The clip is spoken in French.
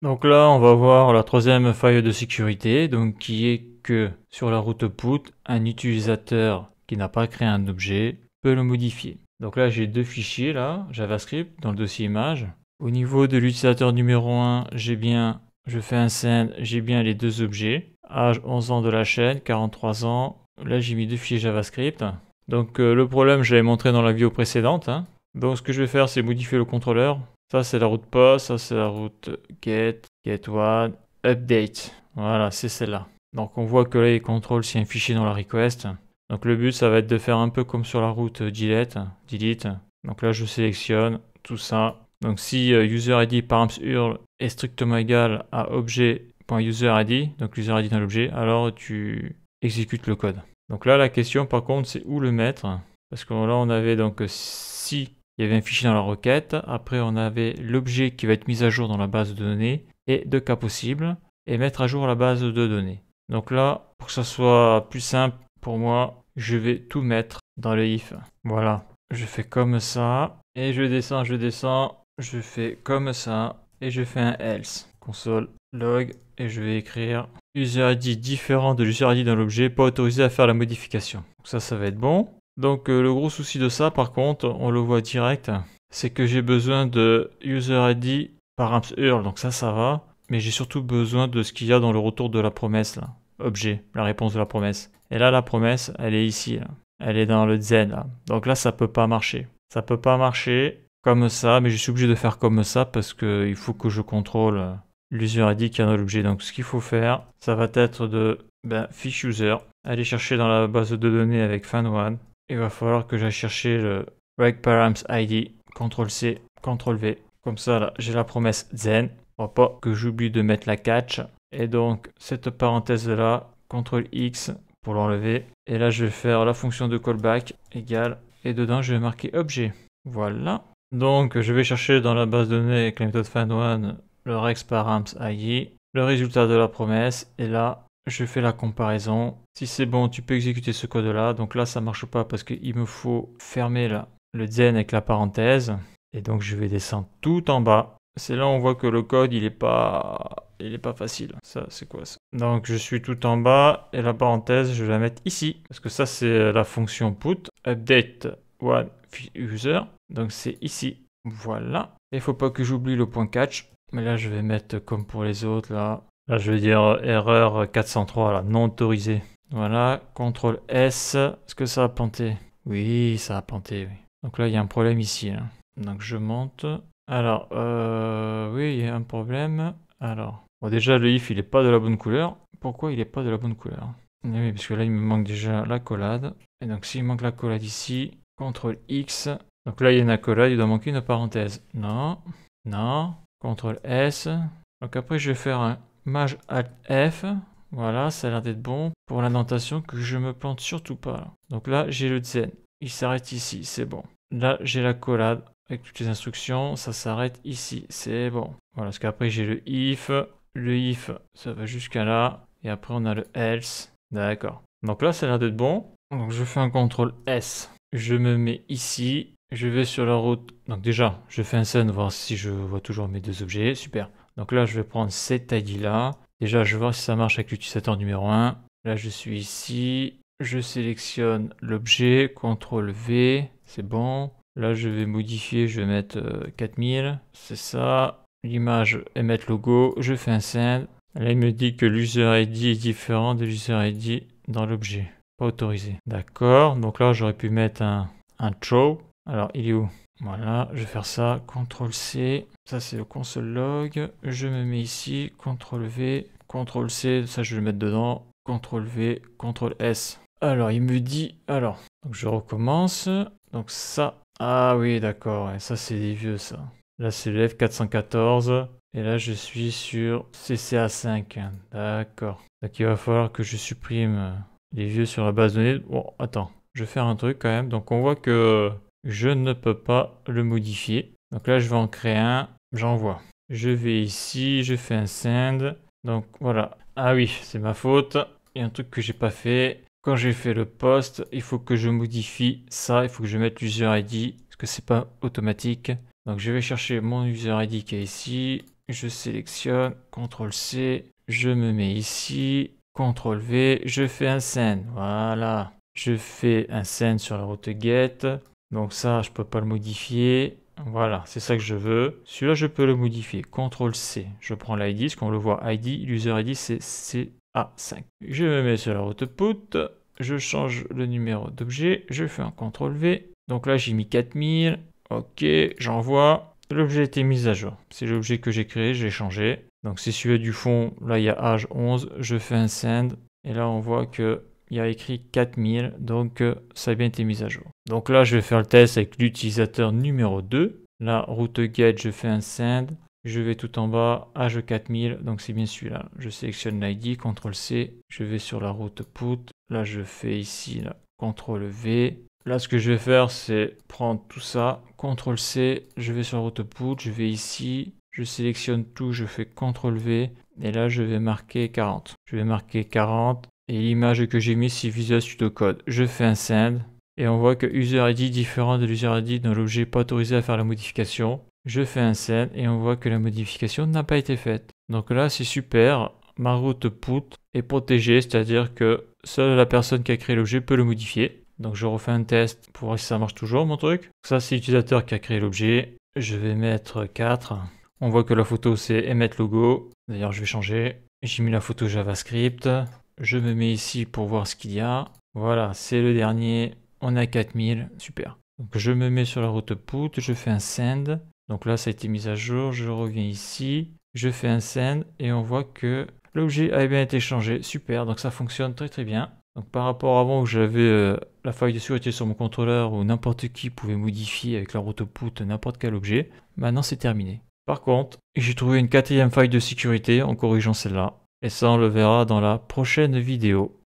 Donc là, on va voir la troisième faille de sécurité, donc qui est que sur la route put, un utilisateur qui n'a pas créé un objet peut le modifier. Donc là, j'ai deux fichiers là, JavaScript dans le dossier image. Au niveau de l'utilisateur numéro 1, je fais un send, j'ai bien les deux objets. Âge 11 ans de la chaîne, 43 ans. Là, j'ai mis deux fichiers JavaScript. Donc le problème, je l'avais montré dans la vidéo précédente. Donc ce que je vais faire, c'est modifier le contrôleur. Ça, c'est la route post, ça, c'est la route get one, update. Voilà, c'est celle-là. Donc, on voit que là, il contrôle s'il y a un fichier dans la request. Donc, le but, ça va être de faire un peu comme sur la route delete. Donc là, je sélectionne tout ça. Donc, si user_id params URL est strictement égal à objet.user_id, donc user_id dans l'objet, alors tu exécutes le code. Donc là, la question, par contre, c'est où le mettre. Parce que là, on avait donc si il y avait un fichier dans la requête. Après, on avait l'objet qui va être mis à jour dans la base de données et deux cas possibles et mettre à jour la base de données. Donc là, pour que ça soit plus simple pour moi, je vais tout mettre dans le if. Voilà, je fais comme ça et je descends, je fais comme ça et je fais un else. Console log et je vais écrire user_id différent de l'user_id dans l'objet, pas autorisé à faire la modification. Donc ça va être bon. Donc le gros souci de ça, par contre, on le voit direct, c'est que j'ai besoin de user_id params URL, donc ça va. Mais j'ai surtout besoin de ce qu'il y a dans le retour de la promesse, là. Objet, la réponse de la promesse. Et là, la promesse, elle est ici, là. Elle est dans le zen, là. Donc là, ça peut pas marcher. Ça peut pas marcher comme ça, mais je suis obligé de faire comme ça parce qu'il faut que je contrôle l'user_id qui est dans l'objet. Donc ce qu'il faut faire, ça va être de fiche user, aller chercher dans la base de données avec fan1. Il va falloir que j'aille chercher le regparams_id, CTRL-C, CTRL-V. Comme ça, là, j'ai la promesse zen. Faut pas que j'oublie de mettre la catch. Et donc, cette parenthèse-là, CTRL-X pour l'enlever. Et là, je vais faire la fonction de callback égale. Et dedans, je vais marquer objet. Voilà. Donc, je vais chercher dans la base de données avec la méthode fan1 le regparams_id, le résultat de la promesse. Et là, je fais la comparaison. Si c'est bon, tu peux exécuter ce code-là. Donc là, ça marche pas parce qu'il me faut fermer là, le zen avec la parenthèse. Et donc, je vais descendre tout en bas. C'est là où on voit que le code, il est pas facile. Ça, c'est quoi ça? Donc, je suis tout en bas et la parenthèse, je vais la mettre ici. Parce que ça, c'est la fonction put, update one user. Donc, c'est ici. Voilà. Il faut pas que j'oublie le point catch. Mais là, je vais mettre comme pour les autres, là. Là, je vais dire erreur 403, là, non autorisé. Voilà, CTRL S. Est-ce que ça a planté? Oui, ça a planté, oui. Donc là, il y a un problème ici. Là. Donc je monte. Alors, oui, il y a un problème. Alors, bon, déjà, le if, il n'est pas de la bonne couleur. Pourquoi il n'est pas de la bonne couleur? Oui, parce que là, il me manque déjà l'accolade. Et donc, s'il manque l'accolade ici, CTRL X. Donc là, il y a une accolade, il doit manquer une parenthèse. Non, non, CTRL S. Donc après, je vais faire un Maj Alt F. Voilà, ça a l'air d'être bon. Pour l'indentation, que je me plante surtout pas. Là. Donc là, j'ai le zen. Il s'arrête ici, c'est bon. Là, j'ai l'accolade avec toutes les instructions. Ça s'arrête ici, c'est bon. Voilà, parce qu'après, j'ai le if. Le if, ça va jusqu'à là. Et après, on a le else. D'accord. Donc là, ça a l'air d'être bon. Donc je fais un CTRL S. Je me mets ici. Je vais sur la route. Donc déjà, je fais un send, voir si je vois toujours mes deux objets. Super. Donc là, je vais prendre cet ID là. Déjà, je vais voir si ça marche avec l'utilisateur numéro 1. Là, je suis ici. Je sélectionne l'objet. CTRL V. C'est bon. Là, je vais modifier. Je vais mettre 4000. C'est ça. L'image émettre logo. Je fais un send. Là, il me dit que l'user ID est différent de l'user ID dans l'objet. Pas autorisé. D'accord. Donc là, j'aurais pu mettre un throw. Alors, il est où? Voilà, je vais faire ça. CTRL C. Ça, c'est le console log. Je me mets ici. CTRL V. CTRL C. Ça, je vais le mettre dedans. CTRL V. CTRL S. Alors, il me dit... Alors, donc je recommence. Donc ça... Ah oui, d'accord. Ouais, ça, c'est des vieux, ça. Là, c'est le F414. Et là, je suis sur CCA5. D'accord. Donc, il va falloir que je supprime les vieux sur la base de données. Bon, attends. Je vais faire un truc quand même. Donc, on voit que je ne peux pas le modifier. Donc là, je vais en créer un. J'envoie. Je vais ici. Je fais un send. Donc, voilà. Ah oui, c'est ma faute. Il y a un truc que j'ai pas fait. Quand j'ai fait le post, il faut que je modifie ça. Il faut que je mette l'user ID. Parce que c'est pas automatique. Donc, je vais chercher mon user ID qui est ici. je sélectionne, CTRL-C, je me mets ici, CTRL-V, je fais un send. Voilà, je fais un send sur la route get. Donc ça, je peux pas le modifier. Voilà, c'est ça que je veux. Celui-là, je peux le modifier. CTRL-C, je prends l'ID, ce qu'on le voit, ID, l'user ID, c'est CA5. Je me mets sur la route put, je change le numéro d'objet, je fais un CTRL-V. Donc là, j'ai mis 4000. Ok, j'envoie. L'objet a été mis à jour. C'est l'objet que j'ai créé, je l'ai changé. Donc c'est celui du fond. Là, il y a âge 11. Je fais un send. Et là, on voit que il y a écrit 4000. Donc ça a bien été mis à jour. Donc là, je vais faire le test avec l'utilisateur numéro 2. Là, route get, je fais un send. Je vais tout en bas, âge 4000. Donc c'est bien celui-là. Je sélectionne l'ID, CTRL-C. Je vais sur la route put. Là, je fais ici, là, CTRL-V. Là, ce que je vais faire, c'est prendre tout ça, CTRL-C, je vais sur la route put, je vais ici, je sélectionne tout, je fais CTRL-V, et là, je vais marquer 40. Je vais marquer 40, et l'image que j'ai mise, c'est Visual Studio Code. Je fais un send, et on voit que User ID différent de l'User ID dans l'objet pas autorisé à faire la modification. Je fais un send, et on voit que la modification n'a pas été faite. Donc là, c'est super, ma route put est protégée, c'est-à-dire que seule la personne qui a créé l'objet peut le modifier. Donc je refais un test pour voir si ça marche toujours mon truc. Ça c'est l'utilisateur qui a créé l'objet. Je vais mettre 4. On voit que la photo c'est émettre logo. D'ailleurs je vais changer. J'ai mis la photo JavaScript. Je me mets ici pour voir ce qu'il y a. Voilà, c'est le dernier. On a 4000. Super. Donc je me mets sur la route put. Je fais un send. Donc là ça a été mis à jour. Je reviens ici. Je fais un send et on voit que l'objet a bien été changé. Super. Donc ça fonctionne très très bien. Donc par rapport à avant où j'avais la faille de sécurité sur mon contrôleur où n'importe qui pouvait modifier avec la route put n'importe quel objet, maintenant c'est terminé. Par contre, j'ai trouvé une quatrième faille de sécurité en corrigeant celle-là. Et ça on le verra dans la prochaine vidéo.